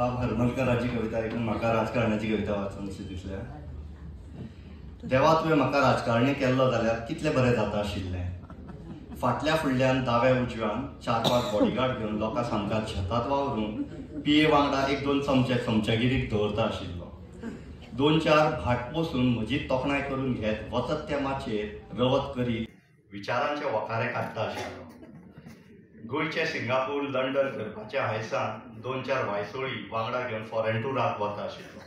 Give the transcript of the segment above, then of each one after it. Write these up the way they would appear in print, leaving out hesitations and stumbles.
बाब हरमलकराची कविता ऐकून म्हाका राजकारणाची कविता वाचून अशें दिसलें. देवा तुवें म्हाका राजकारणी केल्लो जाल्यार कितलें बरें जाता आशिल्लें. फाटल्या फुडल्यान दाव्या उजव्यान 4-5 बॉडीगार्ड घेवन लोकां सामका शेतात वावरून पिये वांगडा 1-2 चमचे चमचेगिरीक दवरता आशिल्लो. 2-4 भाट बसून म्हजी तोखणाय करून घेत वचत त्या माचयेर रवत करीत विचारांचे वखारे काडटा आशिल्लो. गोंयचे सिंगापूर लंडन करपाच्या हायसान 2-4 वायसोळी वांगडा घेवन फॉरेन टुराक वता आशिल्लो.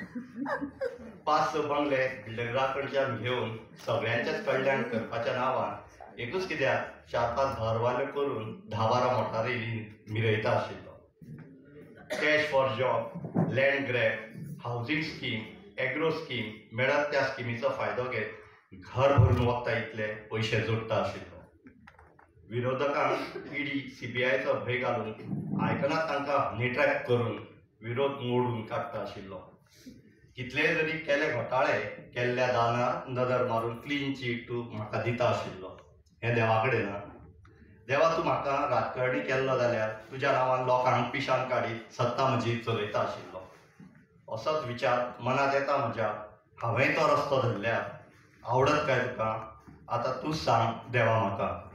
5-6 बंगले बिल्डरा कडच्यान घेवन सगळ्यांचेच कल्याण करपाच्या नांवान एकूच कित्याक 4-5 धारवाल्यो करून 10-12 मोटारी मिरयता आशिल्लो. Cash for job, land grab, housing scheme, agro scheme मेळत त्या स्किमीचो फायदो घेत घर भरून वखता इतले पयशे जोडटा आशिल्लो. विरोधकांक ईडी CBIचो भंय घालून आयकनात तांकां निट्रॅक्ट करून विरोध मोडून काडटा आशिल्लो. कितलेय जरी केले घोटाळे केल्ल्या दानार नदर मारून क्लीन चीट तूं म्हाका दिता आशिल्लो. हें देवा कडेन ना. देवा तूं म्हाका राजकारणी केल्लो जाल्यार तुज्या नांवान लोकांक पिशान काडीत सत्ता म्हजी चलयता आशिल्लो. असोच विचार मनांत येता म्हज्या. हांवें तो रस्तो धरल्यार आवडत काय तुका? आतां तूंच सांग देवा म्हाका.